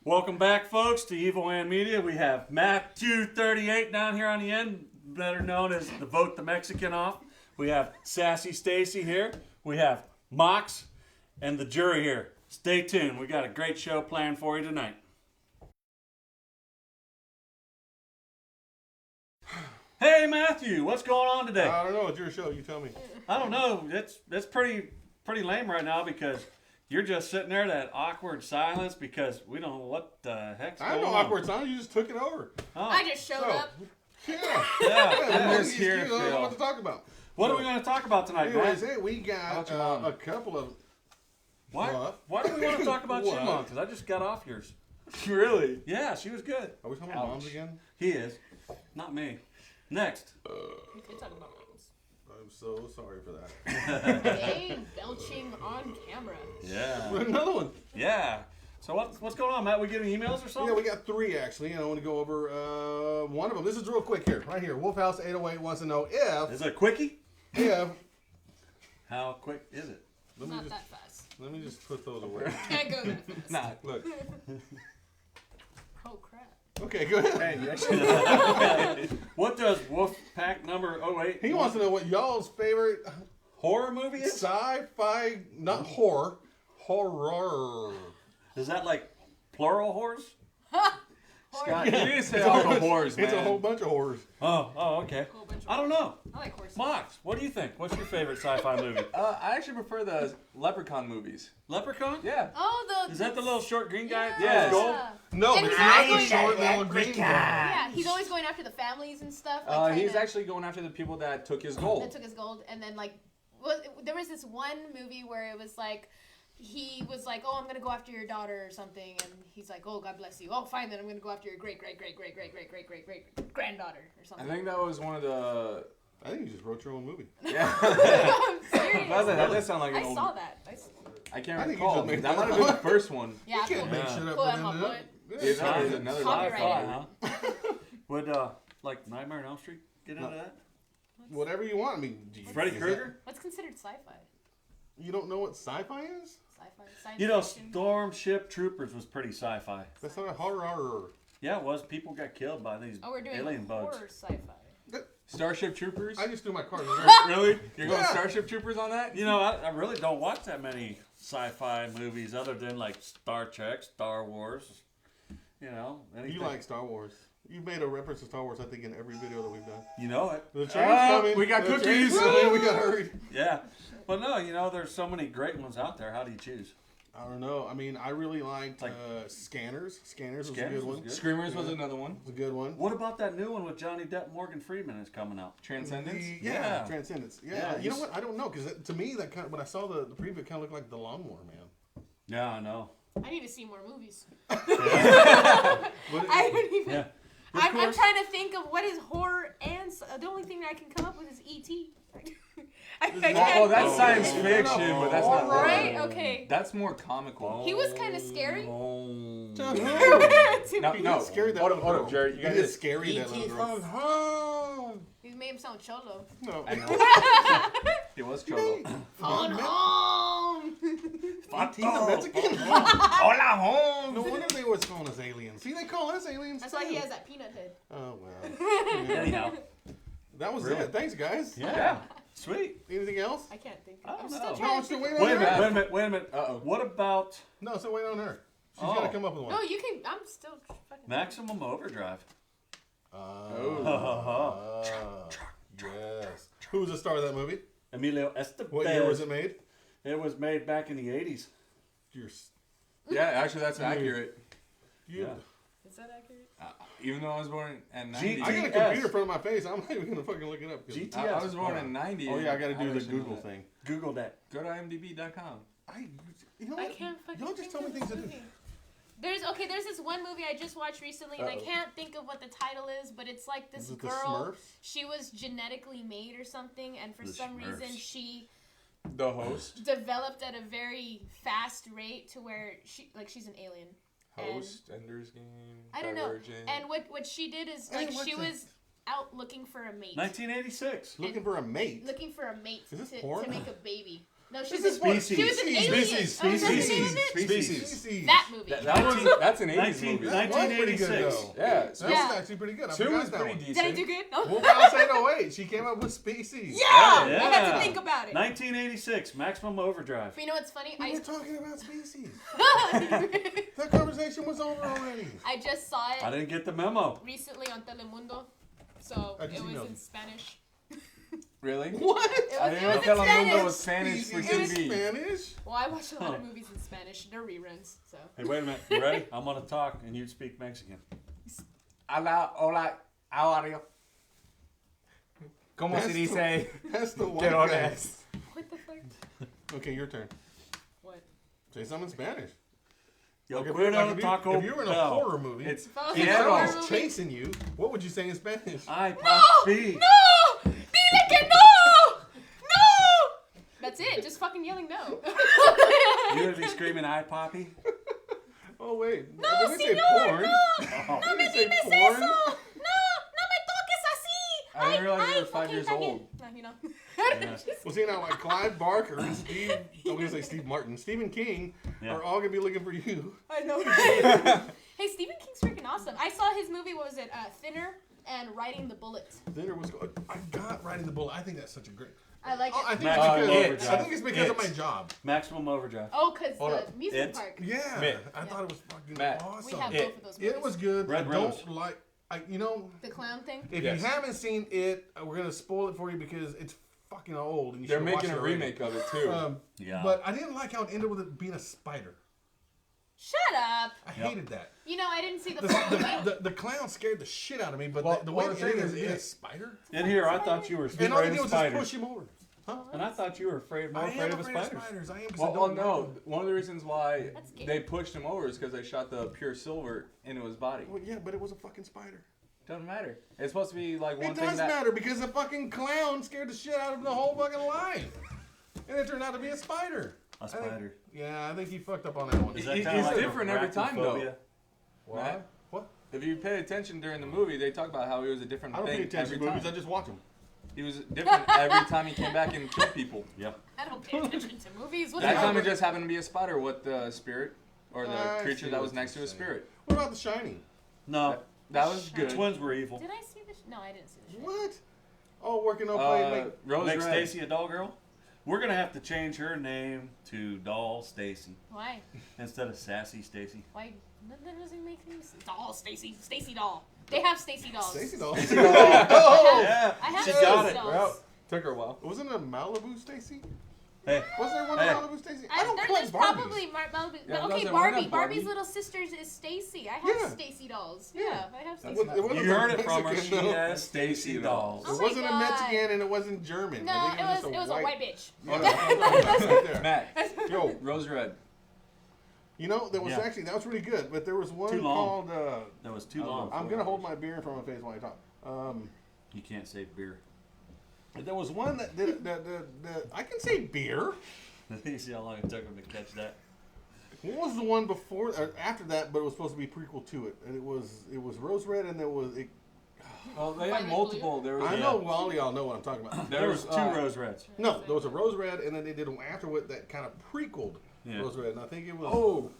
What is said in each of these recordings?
Welcome back, folks, to EvilAnn Media. We have Matthew38 down here on the end, better known as the Vote the Mexican off. We have Sassy Stacy here. We have Mox and the jury here. Stay tuned. We got a great show planned for you tonight. Hey, Matthew, what's going on today? I don't know. It's your show. You tell me. I don't know. It's pretty lame right now because you're just sitting there, that awkward silence, because we don't know what the heck's going on. I know awkward silence. You just took it over. Oh. I just showed up. Yeah. I'm just here to feel. What to talk about. What are we going to talk about tonight, Anyways, man? hey, we got a couple of... Why do we want to talk about your mom? Because I just got off yours. Really? Yeah, she was good. Are we talking about moms again? He is. Not me. Next. We could talk about moms. I'm so sorry for that. Hey, belching on camera. Yeah. Another one. Yeah. So what's going on, Matt? We getting emails or something? Yeah, we got 3 actually, and I want to go over one of them. This is real quick here, right here. Wolfhouse 808 wants to know if... Is it a quickie? If... How quick is it? Not that fast. Let me just put those away. Can't go that fast. Nah, look. Oh, crap. Okay, go ahead. What does Wolfpack number 08? He wants to know what y'all's favorite horror movie is? Sci-fi, not horror, horror. Is that like plural horrors? Scott, you need to say all the horrors, man. It's a whole bunch of horrors. Oh, okay. I don't know. I like horses. Mox, what do you think? What's your favorite sci-fi movie? I actually prefer the Leprechaun movies. Leprechaun? Yeah. Oh, Is that the little short green guy? Yes. Gold? No, And it's he's not always the going- short little green guy. Yeah, he's always going after the families and stuff. Like, He's kinda- actually going after the people that took his gold. that took his gold, and then there was this one movie where it was like he was like, "Oh, I'm gonna go after your daughter or something," and he's like, "Oh, God bless you. Oh, fine then. I'm gonna go after your great granddaughter or I something." think that was one of the... I think you just wrote your own movie. Yeah. I'm serious. That does sound like an I old... saw that. I can't I think you recall. just made That that might have been the up. first one. Yeah, You can't cool. make shit up Pull and that then up, do it. Yeah, that is another Copyright. sci-fi. Huh? Would like Nightmare on Elm Street get into that? Whatever you want. I mean, do you, Freddy is Krueger? What's considered sci-fi? that- You don't know what sci-fi is? Sci-fi. Science You know, fiction? Starship Troopers was pretty sci-fi. That's not a horror. Yeah, it was. People got killed by these Oh, we're doing alien bugs. horror sci-fi. Starship Troopers? I just threw my card. Really? You're going Yeah. Starship Troopers on that? You know, I really don't watch that many sci-fi movies other than like Star Trek, Star Wars. You know, anything. You like Star Wars. You made a reference to Star Wars, I think, in every video that we've done. You know it. The train's coming. we got The cookies. train's coming. We got hurried. Yeah. But no, you know, there's so many great ones out there. How do you choose? I don't know. I mean, I really liked Like- Scanners. Scanners was a Scanners good was one. good. Screamers was another one. It was a good one. What about that new one with Johnny Depp, Morgan Freeman is coming out? Transcendence? Yeah, Transcendence. Yeah, Yeah, you know he's- what? I don't know because to me that kind of, when I saw the preview, it kind of looked like the Lawnmower Man. Yeah, I know. I need to see more movies. But I don't even. Yeah. I'm trying to think of what is horror and the only thing that I can come up with is E.T. I can't. Well, that's science fiction, but that's not horror. Right? Okay. That's more comical. He was kind of scary. No, He no. did scary that Hold little up, girl. Jerry. You He gotta did just... scary that little girl. home. He made him sound cholo. No. I know. It was Cholo. Phone home. E.T. the Mexican. Hola, home. No wonder they was calling us aliens. See, they call us aliens. That's why too. he has that peanut head. Oh well. Yeah. Anyhow. That was Really? it. Thanks, guys. Yeah. Sweet. Anything else? I can't think. I don't I'm know. still No, trying I'm to still think. waiting on Wait a her. minute. Wait a minute. Uh-oh. What about No, still waiting on her. She's Oh. got to come up with one. No, you can. I'm still fucking. Maximum Overdrive? Yes. Who was the star of that movie? Emilio Estevez. What year was it made? It was made back in the 80s. Yeah, actually, that's accurate. Yeah. Is that accurate? Even though I was born in 90. I got a GTS. computer in front of my face. I'm not even gonna fucking look it up. 'cause- GT. I was born in 90. Oh yeah, I got to do the actually know Google that. thing. Google that. Go to imdb.com. You know I what? can't fucking. Y'all just think tell me of things this to do. movie. There's this one movie I just watched recently, and I can't think of what the title is, but it's like this Is it the girl. Smurfs? She was genetically made or something, and for The some reason Smurfs. she The host. developed at a very fast rate to where she's an alien. Host, Ender's Game, I don't know. Divergent. And what she did is Hey, like what's she that? was out looking for a mate. 1986. Looking for a mate. Looking for a mate Is this to porn? make a baby. No, she This was is she was an alien. Species. Oh, is that the name of Species. it? Species. Species. That movie. That's an 80s movie. That was pretty good, 1986. though. Yeah. That Yeah. was actually pretty good. I Two forgot was that pretty one. Did I decent. do good? No. Wolf House 808. She came up with Species. Yeah! I Yeah. had to think about it. 1986, Maximum Overdrive. But you know what's funny? We I were talking about Species. That conversation was over already. I just saw I it didn't get the memo. recently on Telemundo, so I just it was emailed in you. Spanish. Really? What? I It didn't know was in Telemundo Spanish. was Spanish for Species in TV. Spanish? Well, I watch a lot of Huh. movies in Spanish. They're reruns, so. Hey, wait a minute. You ready? I'm gonna talk and you speak Mexican. Hola, how are you? ¿Cómo se dice? That's the one. Get on guy. ass. What the fuck? Okay, your turn. What? Say something in Spanish. Yo Like quiero Taco if you were in a Bell. horror movie, It's If I was and in a horror someone's movie- chasing you, what would you say in Spanish? Ay, No! papi. No! Dile que no! No! That's it. Just fucking yelling no. You would be screaming, ay, papi. Oh wait, No, did we say señor, porn? no! Oh. No me Did we say digas porn? eso! No! No me toques así! I didn't realize you were 5 okay, years está bien. old. No, you know. Well, see now, like Clive Barker and Steve, I'm gonna say Steve Martin, Stephen King Yeah. are all gonna be looking for you. I know. Hey, Stephen King's freaking awesome. I saw his movie, what was it? Thinner and Riding the Bullet. Then there was, I got Riding the Bullet. I think that's such a great. I like Oh, I it. think, Maximum it's because, Overdrive. I think it's because of It's- my job. Maximum Overdrive. Oh, because Hold the up. amusement It- park. Yeah, Mitt. I thought it was fucking Matt. We awesome. have It- both of those movies. It was good. Red I Rose. don't like. You know, The clown thing? if Yes. you haven't seen it, we're gonna spoil it for you because it's fucking old. And you They're should watch making it a already. remake of it too. Yeah. But I didn't like how it ended with it being a spider. Shut up. I Yep. hated that. You know, I didn't see the The, full movie. the clown scared the shit out of me, but Well, the way well, it the thing ended is, is yeah. a spider. In here, I thought you were And all afraid they did of was just spiders. push him over. Huh? And I thought you were more I afraid am of afraid of spiders. spiders. I am because I Well, don't no. know. One of the reasons why That's gay. they pushed him over is because they shot the pure silver into his body. Well, yeah, but it was a fucking spider. Doesn't matter. It's supposed to be like one It thing does that. matter because the fucking clown scared the shit out of the whole fucking line. And it turned out to be a spider. A spider. Yeah, I think he fucked up on that one. Is that It- kinda it's like different every time, though. arachnophobia? Matt, What? if you pay attention during the movie, they talk about how he was a different I don't thing pay attention every to movies. time. I just watch them. He was different every time he came back and killed people. Yep. I don't pay attention to movies. What's That wrong time it with just happened to be a spider with the spirit, or the I creature see that what was next to you're a saying. spirit. What about The Shining? No. That was The good. twins were evil. Did I see the? No, I didn't see the. What? Oh, working on playing. Rose Make Red. Stacy a doll girl? We're going to have to change her name to Doll Stacy Why? instead of Sassy Stacy. Why? That doesn't make any sense. Doll, Stacy. Stacy doll. They have Stacy dolls. Stacy doll. Oh, yeah. I have She Stacy got it. dolls. Well, took her a while. Wasn't it a Malibu Stacy? Hey, Wasn't there one Hey. of Malibu Stacy? I don't there's collect Barbies. probably Malibu. Yeah, But those okay, are- we're not Barbie. Barbie's Barbie. little sister is Stacy. I have Yeah. Stacy dolls. Yeah. Yeah, I have It Stacy was- dolls. it wasn't you heard it Mexican, from her. She though. has Stacy dolls. Oh It my wasn't a God. Mexican and it wasn't German. No, I think it was just a white bitch. Yeah, that's right there. Matt, Yo, Rose Red. you know, there was Yeah. actually, that was really good, but there was one Too long. called, That was too long. I'm going to hold my beer in front of my face while I talk. You can't say beer. There was one that did, that I can say beer. You see how long it took him to catch that? What was the one before, or after that, but it was supposed to be prequel to it? And it was Rose Red and there was, Well, they Violet had multiple. There was. I know all y'all know what I'm talking about. There was two Rose Reds. No, there was a Rose Red, and then they did one afterward that kind of prequeled Yeah. Rose Red, and I think it was. Oh,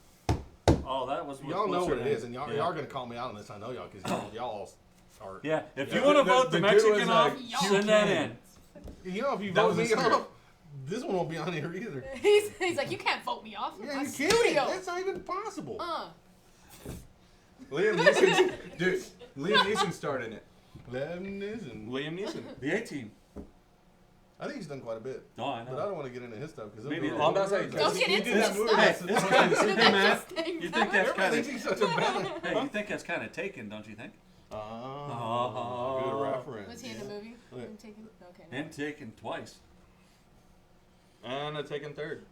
Oh, that was. y'all know what's what her it name? is, and y'all Yeah. are gonna call me out on this. I know y'all, because y'all are. Yeah, if Yeah. you want to The- vote the the dude Mexican was off, like, send that in. You know, if you That vote was a me spirit. off, this one won't be on here either. He's like, you can't vote me off. Yeah, I'm you a can't. studio. That's not even possible. Liam Neeson. Dude, Liam Neeson starred in it. Lemons Liam Neeson. The 18. I think he's done quite a bit, No, I but I know. don't want to get into his stuff because Me neither. I'm about to say, Don't get he into did that this movie. stuff. That's It's kind of, hey, man, Interesting. you think that's everybody kind thinks of, he's such a bad. hey, you think that's kind of taken, don't you think? Oh, good reference. Was he in the movie? Yeah. Him taking- Okay. no. And taken twice. And a taken third.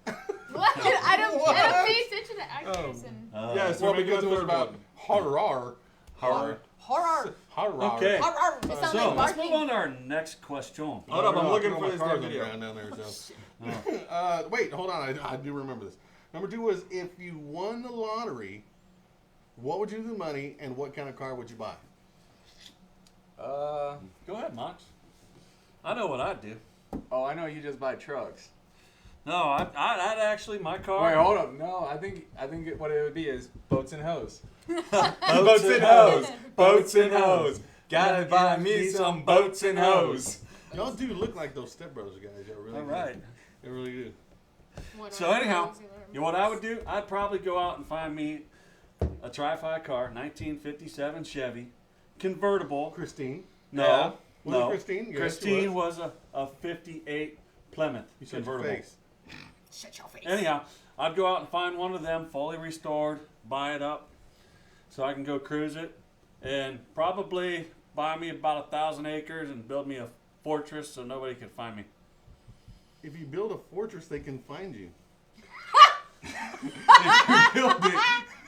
What? I don't pay attention to actors and Yes, Well, we're making because a it was third about one. horror. Horror. horror. Horror. Okay. Horror. It sounds So like let's barking. move on to our next question. Hold up, I'm looking for this car damn video. down there. So. Wait, hold on. I do remember this. Number 2 was if you won the lottery, what would you do with the money and what kind of car would you buy? Go ahead, Mox. I know what I'd do. Oh, I know you just buy trucks. No, I'd actually my car. Wait, hold up. No, I think what it would be is boats and hoes. Boats and hoes. Boats and hoes. Gotta buy me some boats and hoes. Y'all do look like those Step Brothers guys. Y'all really All do. right. They really do. So anyhow, you know what I would do? I'd probably go out and find me a Tri-Fi car, 1957 Chevy, convertible. Christine. No, Yeah. Was it no. Christine? Yes, Christine it was. was a 58 Plymouth You shut your convertible. face. Shut your face. Anyhow, I'd go out and find one of them, fully restored, buy it up, so I can go cruise it, and probably buy me about 1,000 acres and build me a fortress so nobody can find me. If you build a fortress, they can find you. If you build it,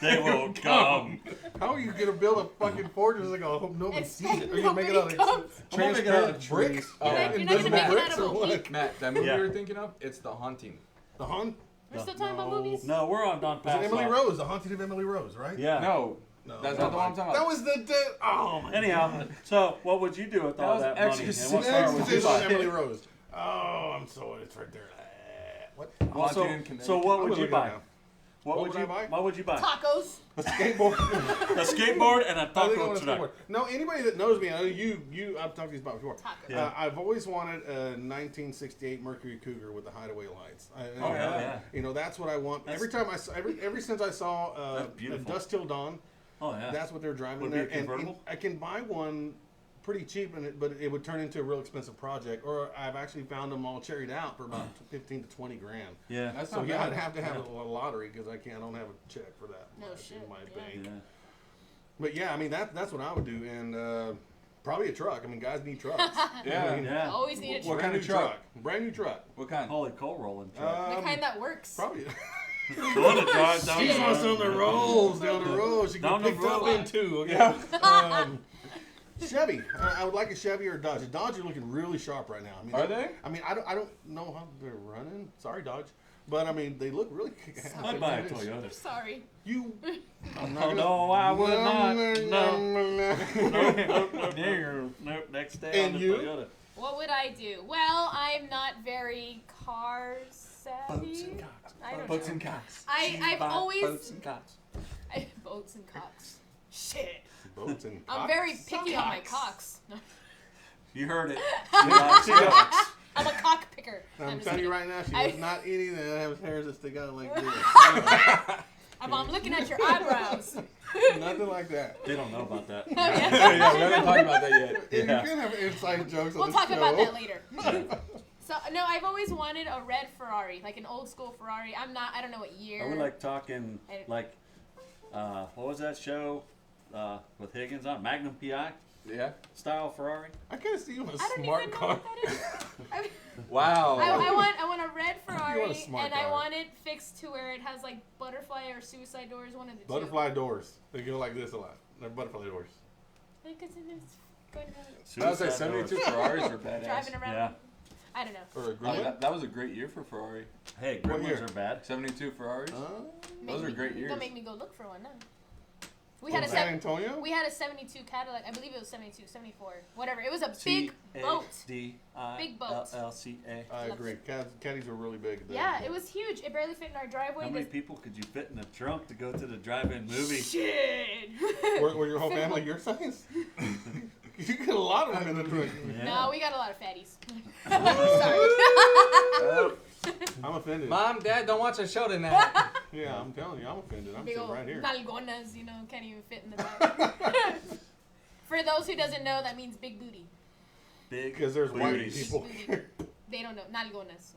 They will come. How are you gonna build a fucking fortress? Like, I hope nobody sees it. Are you gonna make it out Nobody of comes. I'm gonna make it out of transparent brick? trees. Oh, You're not Invisible gonna make it bricks out of or a what? week. Matt, that movie Yeah. you were thinking of, it's The Haunting. The Haunt? We're still talking about No. movies? No, we're on Don Was it Emily Pass. Rose? The Haunting of Emily Rose, right? Yeah. No, No, that's never not the one I'm mind. talking That about. was the dead. Oh my. Anyhow, so what would you do with all was that money? And Exorcist. what car would you Exorcist buy? of Emily Rose. Oh, I'm so. It's right there. What? Well, so, Haunting in Connecticut. so what I'm would gonna you look it buy? up now. What What would would you I buy? What would you buy? Tacos. A skateboard. A skateboard and a I think I taco want a truck. skateboard. No, anybody that knows me, I know you. I've talked to you about before. Tacos. Yeah. I've always wanted a 1968 Mercury Cougar with the hideaway lights. Oh, yeah. You know, that's what I want. That's- Every time I saw, ever since I saw That's a beautiful. Dust Till Dawn, Oh yeah. that's what they're driving Would it there. be a And convertible? I can buy one pretty cheap, but it would turn into a real expensive project. Or I've actually found them all cherried out for about 15 to 20 grand. yeah. That's So not yeah, bad. I'd have to have Yeah. a lottery because I don't have a check for that. No in shit, my yeah. bank. Yeah. But yeah, I mean that's what I would do, and probably a truck. I mean, guys need trucks. Yeah. I mean, Yeah. Always need a What truck. kind brand of new truck? Brand new truck. What kind? Holy coal rolling truck. The kind that works. Probably. The one that drives down She the wants on the road. rolls down the road. She Down can the pick up road. into. Okay. Chevy. I would like a Chevy or a Dodge. The Dodge are looking really sharp right now. I mean, Are they? I mean, I don't know how they're running. Sorry, Dodge. But I mean, they look really. I'd buy a I'm Toyota. sorry. You. I'm Oh no, I would not. No. no. Nope. Next day And on the you? Toyota. What would I do? Well, I'm not very car savvy. Boats and cocks. I don't Boats know. and cocks. I've Buy always boats and cocks. boats and cocks. Shit. Boats and I'm cocks. very picky on my cocks. No. You heard it. She likes cocks. I'm a cock picker. I'm just telling you kidding. right now, she I- was not eating that have hairs that stick out like this. I'm looking at your eyebrows. Nothing like that. They don't know about that. Oh, yeah. Yeah, we haven't talked about that yet. And Yeah. you can have inside jokes We'll on the talk show. about that later. So no, I've always wanted a red Ferrari, like an old school Ferrari. I don't know what year. Are we like talking like, what was that show with Higgins on Magnum PI Yeah. style Ferrari? I can't see you in a I don't smart even know car. what that is. I, Wow. I want a red You Ferrari, want a smart and I car. want it fixed to where it has like butterfly or suicide doors, one of the Butterfly doors. They go like this a lot. They're butterfly doors. two. Because it's going around, I was like Suicide 72 doors. Ferraris are badass. driving around. Yeah. I don't know. Or a Oh, gremlin. that was a great year for Ferrari. Hey, What year? gremlins are bad. 72 Ferraris. Those are great years. Don't make me go look for one now. We From had a San Antonio? we had a 72 Cadillac. I believe it was 72, 74, whatever. It was a big boat. Big boat. TADILLCA. I agree. Caddies were really big. then. Yeah, it was huge. It barely fit in our driveway. How many This- people could you fit in the trunk to go to the drive-in movie? Shit. Were your whole family your size? You get a lot of them in the trunk. Yeah. No, we got a lot of fatties. Oh, I'm offended. Mom, Dad, don't watch a show tonight. Yeah, I'm telling you, I'm offended. I'm Big sitting old right here. nalgonas, can't even fit in the back. For those who doesn't know, that means big booty. Big Because there's white booties. people. They don't know. Nalgonas.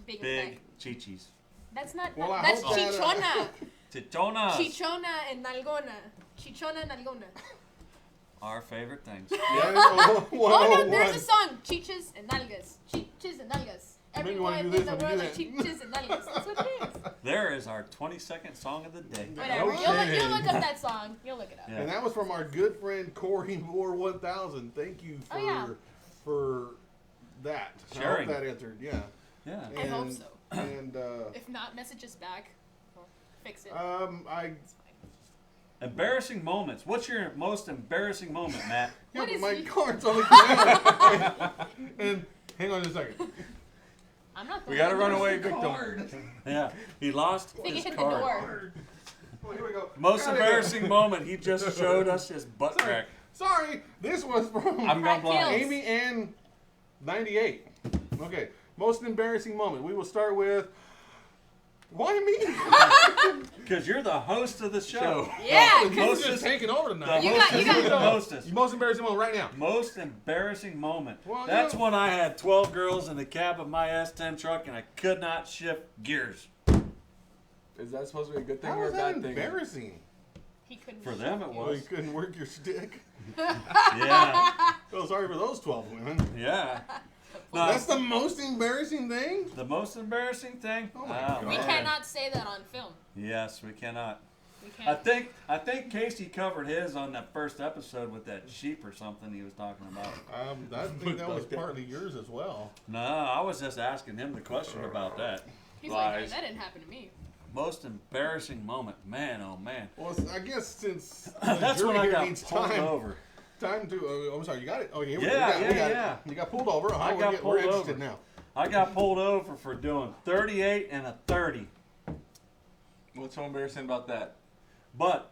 Big in the Big back. chichis. That's not. Well, I that's hope that, chichona. Chichonas. Chichona and nalgona. Chichona, nalgona. Our favorite things. Yeah, Oh no, there's 101. a song. Chiches and nalgas. Chiches and nalgas. Maybe you Everyone wanna in do the this when you world do are that. chiches and nalgas. That's what it is. There is our 22nd song of the day. Whatever. Okay. You'll look up that song. You'll look it up. Yeah. And that was from our good friend Corey Moore 1000. Thank you for Oh, yeah. for that. Sharing. I hope that answered. Yeah. Yeah. I hope And- so. And If not, message us back. We'll fix it. I Embarrassing moments. What's your most embarrassing moment, Matt? yeah, What but is my he- card's on the ground. And hang on just a second. I'm not the We gotta one. run away, victim. Yeah, he lost I think his it hit the card. door. Oh, here we go. Most Gotta go. embarrassing moment. He just showed us his butt crack. Sorry, this was from I'm going blind. Kills. EvilAnn 98. Okay, most embarrassing moment. We will start with. Why me? Because you're the host of the show. Yeah, You're 'cause just taking over tonight. You got- the hostess. Most embarrassing moment right now. Most embarrassing moment. Well, That's yeah. when I had 12 girls in the cab of my S10 truck and I could not shift gears. Is that supposed to be a good thing How or a was that bad thing? embarrassing? he couldn't. For them it Well, you was. couldn't work your stick. Yeah. Oh, sorry for those 12 women. Yeah. No, That's the most embarrassing thing? the most embarrassing thing? Oh my Oh, God. We man. cannot say that on film. Yes, we cannot. We I can't. think Casey covered his on that first episode with that sheep or something he was talking about. I think that was partly yours as well. No, I was just asking him the question about that. He's like, Lies. that didn't happen to me. Most embarrassing moment, man, oh man. Well, I guess since the That's jury when I here got needs pulled time, over. time to. I'm sorry, you got it. Oh, here Yeah, we got yeah. it. You got pulled over. I We're got we're pulled interested over. now. I got pulled over for doing 38 and a 30, What's so embarrassing about that? but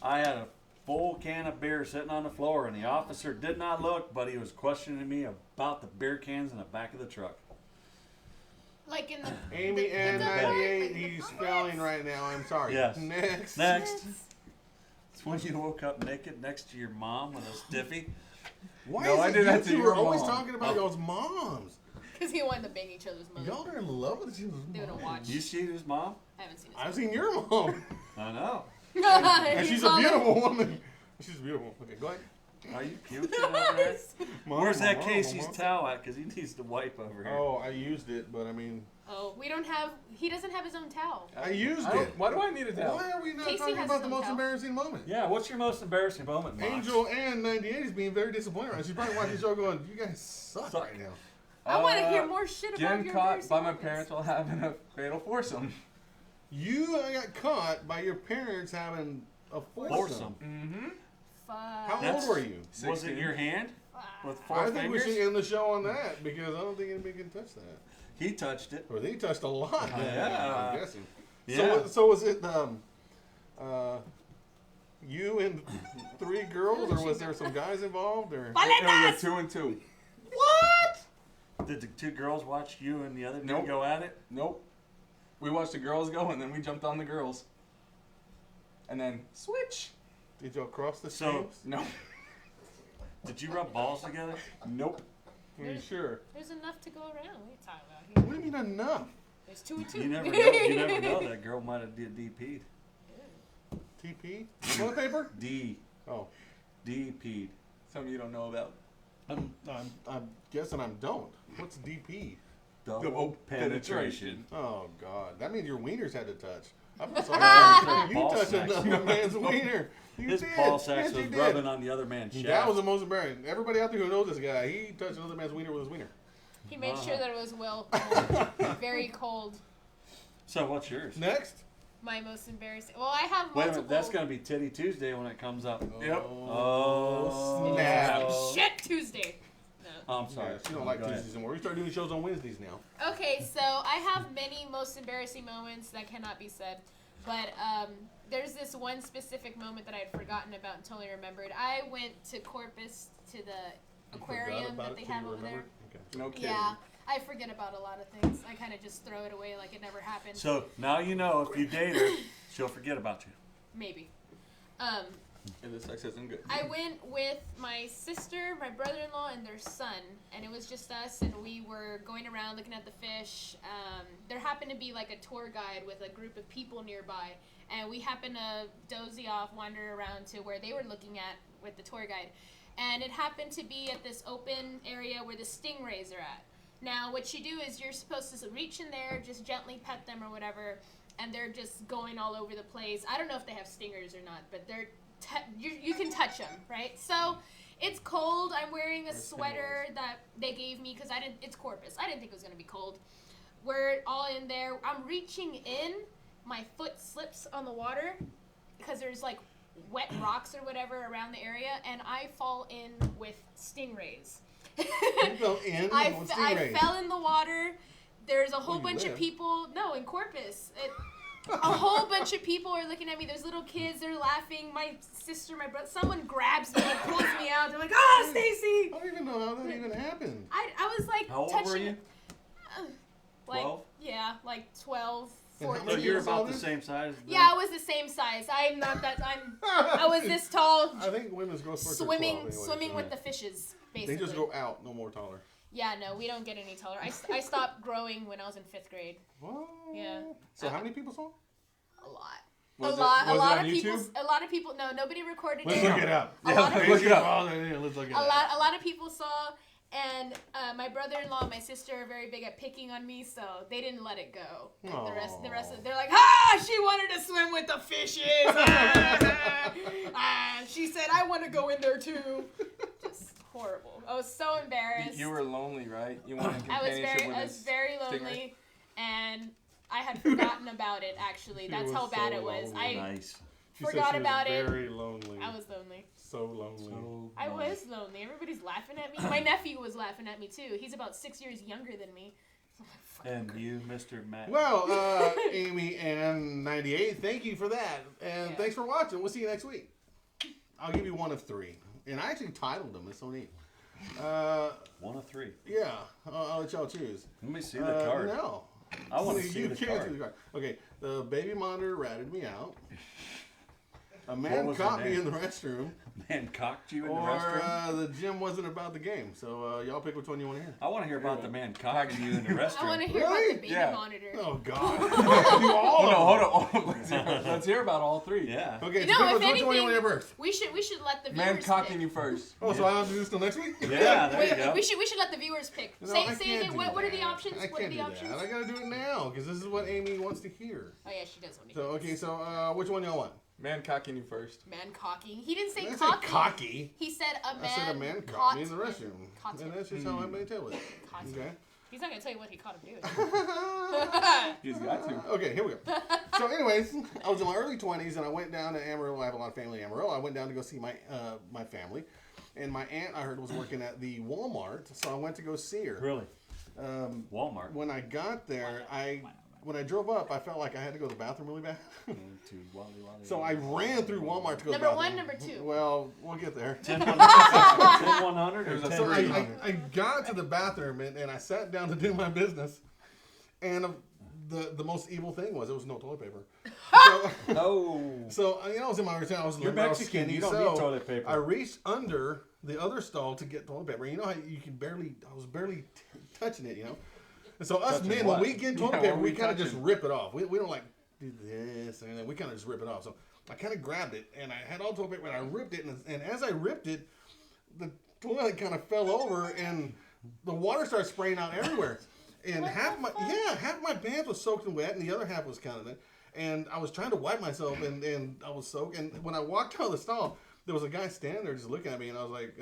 I had a full can of beer sitting on the floor, and the officer did not look, but he was questioning me about the beer cans in the back of the truck. Like in the. EvilAnn the- 98. He's failing right now. I'm sorry. Yes. Next. Next. It's when you woke up naked next to your mom with a stiffy. Why No, is I it did that you to two your are always mom. talking about y'all's moms? Because he wanted to bang each other's mother. Y'all are in love with each other's They would have moms. watched. You see his mom? I haven't seen it. I've seen your mom, I know. and she's a beautiful woman. She's beautiful. Okay, go ahead. Are you puking over there? Mom, Where's that mom, Casey's mom. towel at? Because he needs to wipe over here. Oh, I used it, but I mean, Oh, we don't have. He doesn't have his own towel. I used I don't- it. Why do I need a towel? Why are we not Casey talking has about the some most towel. embarrassing moment? Yeah, what's your most embarrassing moment, Mox? EvilAnn 98 is being very disappointed right now. She's probably watching the show going, you guys suck right now. I want to hear more shit about Getting your caught embarrassing by my moments. parents while having a fatal foursome. You got caught by your parents having a foursome. Foursome. Mm-hmm. Fuck. How That's- old were you? Was it your hand with four I think we fingers? should end the show on that because I don't think anybody can touch that. He touched it. Or they touched a lot. Yeah. I'm guessing. Yeah. So was it you and 3 girls, or was there some guys involved? Or It was a 2 and 2. what? Did the two girls watch you and the other dude Nope. go at it? Nope. We watched the girls go and then we jumped on the girls. And then switch. Did y'all cross the So- streams? No. Did you rub balls together? Nope. Are you sure? There's enough to go around. What are you talking about What here? do you mean enough? There's 2 and 2. You never know. You never know. That girl might have did DP'd. TP? Toilet paper? D. Oh, DP'd. Something you don't know about. I'm guessing I don't. What's DP? Double penetration. Oh God, that means your wieners had to touch. I'm sorry. You Ball touched sacks. another man's wiener. You His did. ball sacks Yes, you was did. rubbing on the other man's shaft. That was the most embarrassing. Everybody out there who knows this guy, he touched another man's wiener with his wiener. He made sure that it was well cold. Very cold. So what's yours? Next. My most embarrassing. Well, I have Wait a multiple. minute. That's going to be Titty Tuesday when it comes up. Yep. Oh, snap. Shit Tuesday. No. Oh, I'm sorry. Yeah, she don't like Go ahead. Tuesdays anymore. We start doing shows on Wednesdays now. Okay, so I have many most embarrassing moments that cannot be said, but there's this one specific moment that I had forgotten about and totally remembered. I went to Corpus to the aquarium that they have over there. Okay. No kidding. Yeah, I forget about a lot of things. I kind of just throw it away like it never happened. So now you know if you date her, she'll forget about you. Maybe. Yeah, the sex isn't good. I went with my sister, my brother-in-law, and their son, and it was just us, and we were going around looking at the fish. There happened to be like a tour guide with a group of people nearby, and we happened to dozy off, wander around to where they were looking at with the tour guide, and it happened to be at this open area where the stingrays are at. Now, what you do is you're supposed to reach in there, just gently pet them or whatever, and they're just going all over the place. I don't know if they have stingers or not, but they're you can touch them, right? So it's cold. I'm wearing a sweater that they gave me because it's Corpus. I didn't think it was gonna be cold. We're all in there. I'm reaching in. My foot slips on the water because there's like wet rocks or whatever around the area, and I fall in with stingrays. You fell in I with I stingrays. fell in the water, there's a whole you bunch of live. people. No, in Corpus. A whole bunch of people are looking at me. There's little kids. They're laughing. My sister, my brother. Someone grabs me and pulls me out. They're like, "Oh, Stacy!" I don't even know how that even happened. I was like How old touching. were you? Like 12? Yeah, like 12, And how 14. So many you're years about old the is- same size. as Yeah, I was the same size. I'm not that. I was this tall, I think women's growth spurts are swimming 12 anyway, swimming so- with the fishes. They Basically. just go out, no more taller. Yeah, no, we don't get any taller. I stopped growing when I was in 5th grade. What? Yeah. So how many people saw? A lot. Was a it- lot. was A it lot on of people. YouTube? A lot of people. No, nobody recorded Let's it. look it up. A lot of look it up. Let's look it A up. lot of people saw, and my brother-in-law and my sister are very big at picking on me, so they didn't let it go. Like the rest of they're like, she wanted to swim with the fishes. She said, I want to go in there too. Just horrible. I was so embarrassed. You were lonely, right? You wanted I was companionship with I was this very stingray? lonely, and I had forgotten about it. Actually, that's was how bad so it was. lonely. Nice. She said forgot she was about it. Very lonely. I was lonely. so lonely. I was lonely. Everybody's laughing at me. My nephew was laughing at me too. He's about 6 years younger than me. So I'm like, fuck. And you, Mr. Matt. Well, Amy and 98, thank you for that. And Yeah. thanks for watching. We'll see you next week. I'll give you one of 3. And I actually titled them. It's so neat. 1 of 3. Yeah, I'll let y'all choose. Let me see the card. No. I want to see You the can't card. see the card. Okay, the baby monitor ratted me out. A What man was caught her me name? in the restroom. Man cocked you in the Or restroom? the gym wasn't about the game. So y'all pick which one you want to hear. I want to hear about the man cocking you in the I want to restroom. hear about Really? the baby Yeah. monitor. Oh, God. You gotta do all Oh, no, of hold on. Let's hear about all 3. Yeah. them. Okay, No, so if pick which one you want to hear anything- first. We should let the viewers Man cocking pick. you first. Oh, so I'll have to do this till next week? Yeah, there you go. We should let the viewers pick. No, say I say can't again. do What are the that. options? I What are can't the do options? that. I gotta do it now because this is what Amy wants to hear. Oh yeah, she does want to. So okay, so which one y'all want? Man cocking you first. Man cocking. He didn't say I didn't cocky. say cocky. He said a man. I said a man caught caught me in the restroom, Caught and him. that's just how I maintain it. Caught him. Okay. He's not gonna tell you what he caught him doing. He's got to. Okay, here we go. So, anyways, I was in my early 20s, and I went down to Amarillo. I have a lot of family in Amarillo. I went down to go see my my family, and my aunt I heard was working at the Walmart, so I went to go see her. Really? Um, Walmart. when I got there, when I drove up, I felt like I had to go to the bathroom really bad. So I ran through Walmart to go to the Number bathroom. one, number two. Well, we'll get there. 10-100 or There's a 10 So three. I got to the bathroom and I sat down to do my business, and the most evil thing was there was no toilet paper. Oh. So you know, I was in my routine. I was You're I was Mexican. skinny, You don't so need toilet paper. I reached under the other stall to get toilet paper. You know how you can barely? I was barely touching it. You know. And so us Touching men, what? when we get toilet Yeah, paper, what we we kind of just touching? rip it off. We don't like do this and then we kind of just rip it off. So I kind of grabbed it and I had all toilet paper and I ripped it and as I ripped it, the toilet kind of fell over and the water started spraying out everywhere. And half my pants was soaking wet and the other half was kind of. And I was trying to wipe myself and I was soaked. And when I walked out of the stall, there was a guy standing there just looking at me and I was like.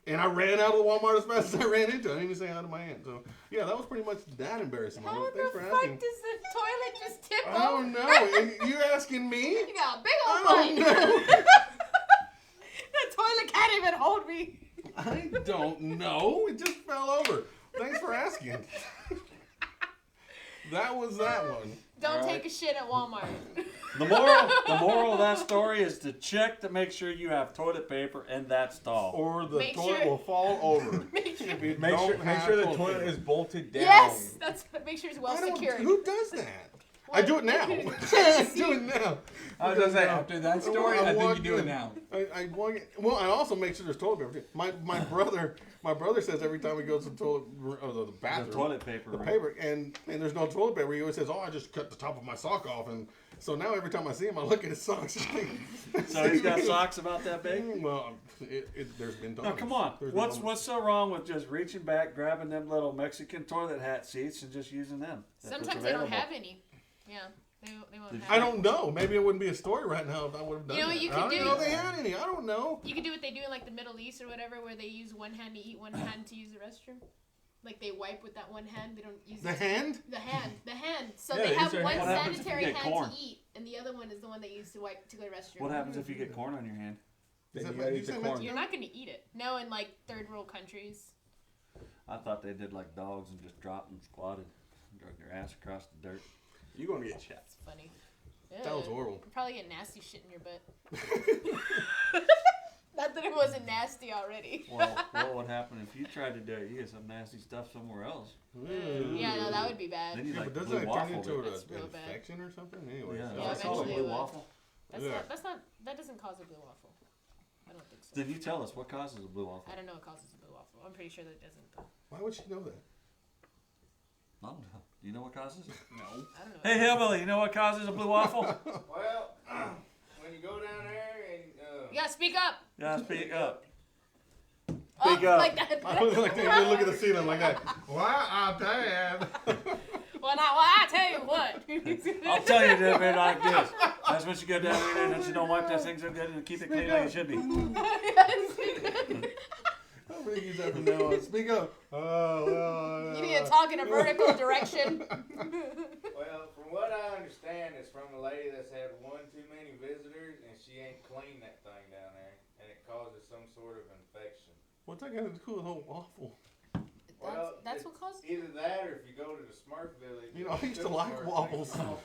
And I ran out of the Walmart as fast as I ran into it. I didn't even say hi to my aunt. So, yeah, that was pretty much that embarrassing. How moment. the Thanks for fuck asking. does the toilet just tip I over? don't know. And you're asking me? You got a big I old don't butt. know. The toilet can't even hold me. I don't know. It just fell over. Thanks for asking. That was that one. Don't All right. take a shit at Walmart. The moral of that story is to check to make sure you have toilet paper in that stall. Or the Make toilet sure- will fall over. Make sure. If you Make don't sure have the toilet paper. is bolted down. Yes, that's make sure it's well I don't- secured. Who does that? I do it now. I do it now. I was gonna say, Because, after that story, I think walked you do it in. now. I walk in. Well, I also make sure there's toilet paper too. My brother says every time we go to the toilet or the bathroom, The toilet paper. the right? paper and there's no toilet paper. He always says, "Oh, I just cut the top of my sock off." And so now every time I see him, I look at his socks. So he's got socks about that big? Well, there's been times. Now come on. There's been What's moments. what's so wrong with just reaching back, grabbing them little Mexican toilet hat seats and just using them? if it's Sometimes they don't available? have any. Yeah, they won't have I don't know. Maybe it wouldn't be a story right now if I would have done You know what that. you I could don't do? even know if they had any. I don't know. You could do what they do in like the Middle East or whatever, where they use one hand to eat, one hand to use the restroom. Like they wipe with that one hand. They don't use The it. hand? The hand. So Yeah, they they have use their one hand. What happens if you sanitary get hand corn? to eat, and the other one is the one they use to wipe to go to the restroom. What happens if you get corn on your hand? Then Is you that gotta what eat you the said, corn. You're not going to eat it. No, in like third world countries. I thought they did like dogs and just dropped and squatted, drug their ass across the dirt. You're going to get shot. It's funny. That was horrible. You probably get nasty shit in your butt. Not that it wasn't nasty already. Well, what would happen if you tried to do it? You get some nasty stuff somewhere else. Yeah, no, that would be bad. Then you Yeah, like but blue doesn't it turn waffle. into an That's real bad. infection or something? Anyway, Yeah, Yeah, that's called a eventually blue it will. waffle. That doesn't cause a blue waffle. I don't think so. Then you tell us what causes a blue waffle. I don't know what causes a blue waffle. I'm pretty sure that it doesn't though. Why would she know that? I don't know. Do you know what causes it? No. I don't know. Hey, Hillbilly, you know what causes a blue waffle? Well, when you go down there and You gotta speak up. Yeah, speak up. Speak up. Like that. I was like, you look at the ceiling like that. Well, I'll tell you. Well, I tell you what. I'll tell you that bit like this. That's what you go down there and you don't wipe that thing so good and keep it clean like it should be. I think he's up and down. Speak up. Oh, well. You need to talk in a vertical direction. well, from what I understand, it's from a lady that's had one too many visitors and she ain't cleaned that thing down there, and it causes some sort of infection. What's that got to do with the whole waffle? Well, That's it's what causes it. either that or if you go to the Smurf village. You know, I used to Smurf like makes waffles. waffle.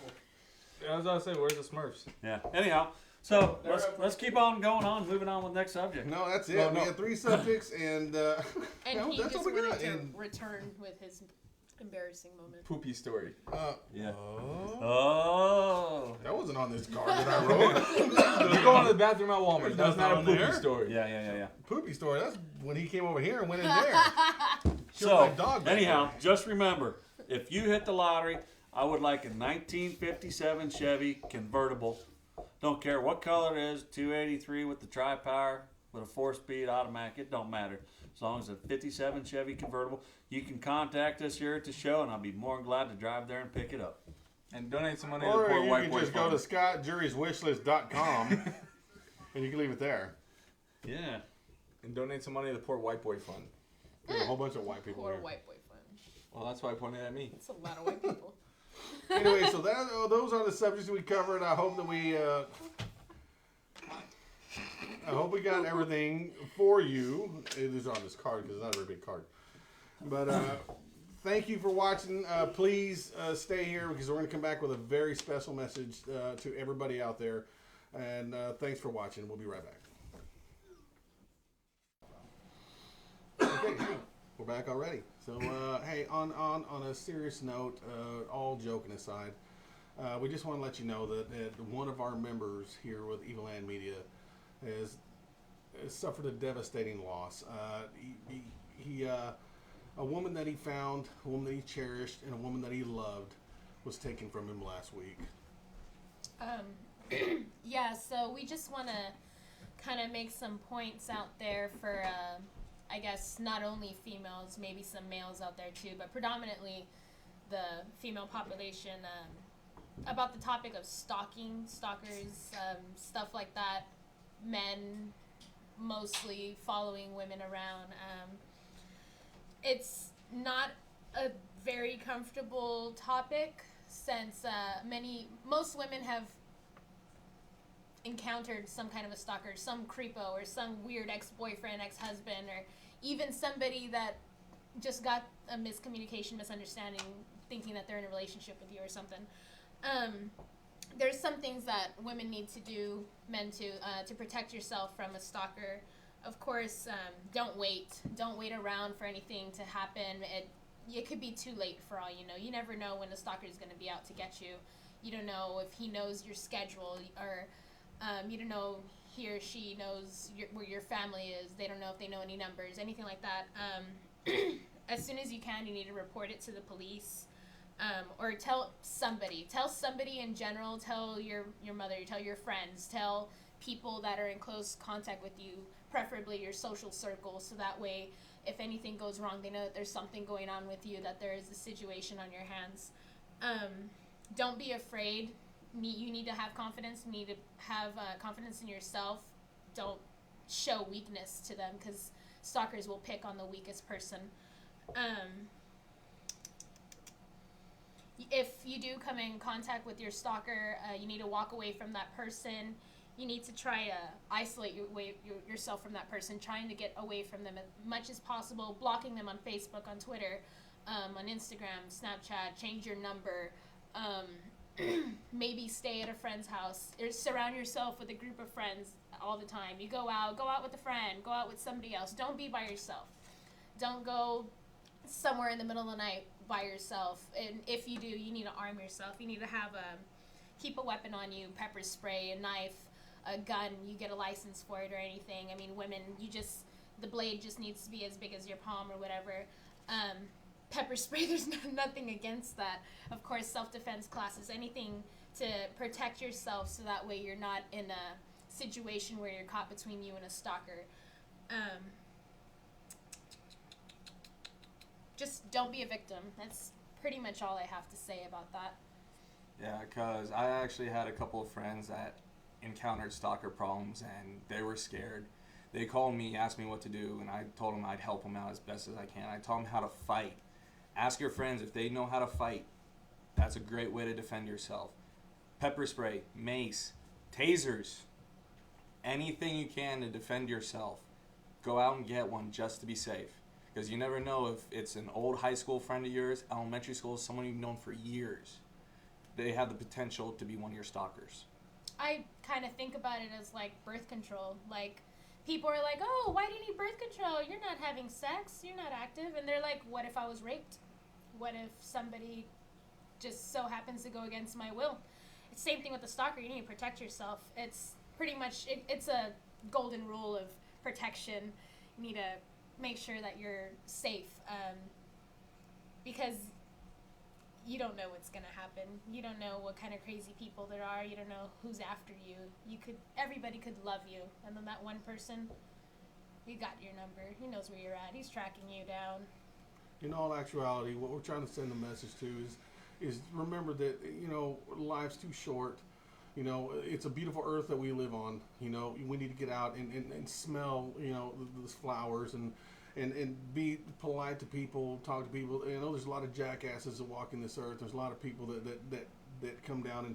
I was about to say, where's the Smurfs? Yeah. Anyhow, so let's keep on going on, moving on with the next subject. No, that's it. No, We no. had 3 subjects, and And no, he that's just all we got. wanted to And, return with his embarrassing moment. Poopy story. Yeah. Oh, Oh. that wasn't on this card that I wrote. Let's go into the bathroom at Walmart. That's not a on poopy there. story. Yeah. Poopy story. That's when he came over here and went in there. Killed So, my dog back anyhow, there. just remember, if you hit the lottery, I would like a 1957 Chevy convertible. Don't care what color it is, 283 with the tri-power, with a 4-speed automatic, it don't matter. As long as it's a 57 Chevy convertible, you can contact us here at the show, and I'll be more than glad to drive there and pick it up. And donate some money to the Or poor you white can boy just go fund. to scottjurieswishlist.com and you can leave it there. Yeah. And donate some money to the poor white boy fund. There's a whole bunch of white people Poor here. white boy fun. Well, that's why I pointed at me. It's a lot of white people. Anyway, so those are the subjects we covered. I hope that we got everything for you. It is on this card because it's not a very big card. But thank you for watching. Please stay here because we're going to come back with a very special message to everybody out there. And thanks for watching. We'll be right back. Okay, hey, we're back already. So, hey, on a serious note, all joking aside, we just want to let you know that one of our members here with EvilAnn Media has suffered a devastating loss. A woman that he found, a woman that he cherished, and a woman that he loved was taken from him last week. Yeah, so we just want to kind of make some points out there for, I guess, not only females, maybe some males out there too, but predominantly the female population, about the topic of stalkers, stuff like that, men mostly following women around. It's not a very comfortable topic since most women have encountered some kind of a stalker, some creepo or some weird ex-boyfriend, ex-husband, or even somebody that just got a miscommunication, misunderstanding, thinking that they're in a relationship with you or something. There's some things that women need to do, men to protect yourself from a stalker. Of course, don't wait around for anything to happen. It could be too late for all you know. You never know when a stalker is going to be out to get you. You don't know if he knows your schedule, or you don't know he or she knows where your family is. They don't know if they know any numbers, anything like that. As soon as you can, you need to report it to the police, or tell somebody in general. Tell your mother, tell your friends, tell people that are in close contact with you, preferably your social circle, so that way if anything goes wrong, they know that there's something going on with you, that there is a situation on your hands. Don't be afraid. You need to have confidence. You need to have confidence in yourself. Don't show weakness to them, because stalkers will pick on the weakest person. If you do come in contact with your stalker, you need to walk away from that person. you need to try to isolate yourself from that person, trying to get away from them as much as possible, blocking them on Facebook, on Twitter, on Instagram, Snapchat, change your number, maybe stay at a friend's house, or surround yourself with a group of friends all the time. You go out with a friend, go out with somebody else. Don't be by yourself. Don't go somewhere in the middle of the night by yourself. And if you do, you need to arm yourself. You need to keep a weapon on you, pepper spray, a knife, a gun. You get a license for it or anything. I mean, women, the blade just needs to be as big as your palm or whatever. Pepper spray, there's nothing against that. Of course, self-defense classes, anything to protect yourself so that way you're not in a situation where you're caught between you and a stalker. Just don't be a victim. That's pretty much all I have to say about that. Yeah, because I actually had a couple of friends that encountered stalker problems and they were scared. They called me, asked me what to do, and I told them I'd help them out as best as I can. I told them how to fight. Ask your friends if they know how to fight. That's a great way to defend yourself. Pepper spray, mace, tasers, anything you can to defend yourself. Go out and get one just to be safe. Because you never know if it's an old high school friend of yours, elementary school, someone you've known for years. They have the potential to be one of your stalkers. I kind of think about it as like birth control. Like, people are like, oh, why do you need birth control? You're not having sex. You're not active. And they're like, what if I was raped? What if somebody just so happens to go against my will? It's the same thing with the stalker. You need to protect yourself. It's pretty much, it's a golden rule of protection. You need to make sure that you're safe, because you don't know what's gonna happen. You don't know what kind of crazy people there are. You don't know who's after you. Everybody could love you, and then that one person, you got your number. He knows where you're at. He's tracking you down. In all actuality, what we're trying to send a message to is remember that, life's too short. It's a beautiful earth that we live on. We need to get out and smell, the flowers and be polite to people, talk to people. There's a lot of jackasses that walk in this earth. There's a lot of people that come down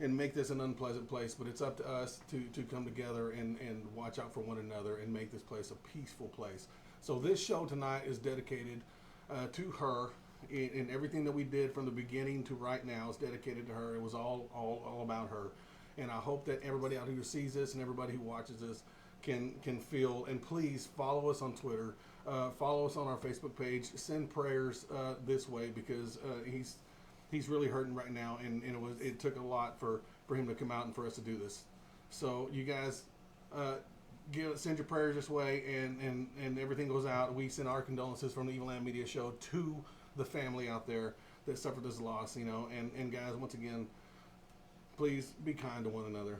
and make this an unpleasant place. But it's up to us to come together and watch out for one another and make this place a peaceful place. So this show tonight is dedicated to her. And everything that we did from the beginning to right now is dedicated to her. It was all about her. And I hope that everybody out here who sees this and everybody who watches this can feel. And please follow us on Twitter. Follow us on our Facebook page. Send prayers this way, because he's really hurting right now. And it took a lot for him to come out and for us to do this. So you guys send your prayers this way, and everything goes out. We send our condolences from the EvilAnn Media Show to the family out there that suffered this loss, and guys, once again, please be kind to one another.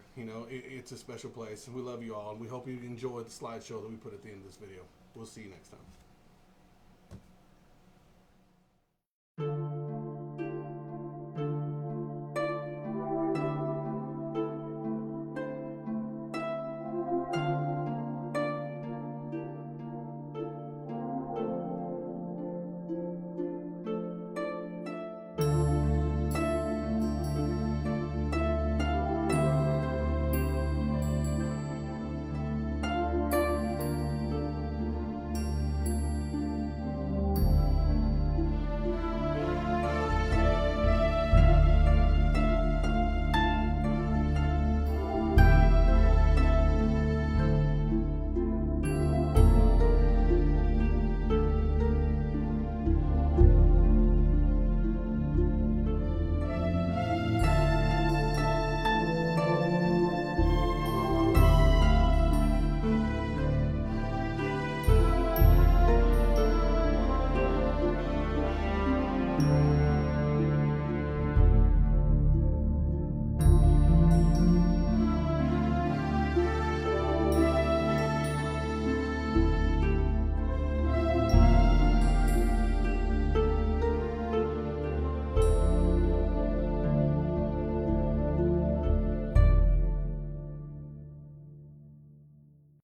It's a special place, and we love you all, and we hope you enjoyed the slideshow that we put at the end of this video. We'll see you next time.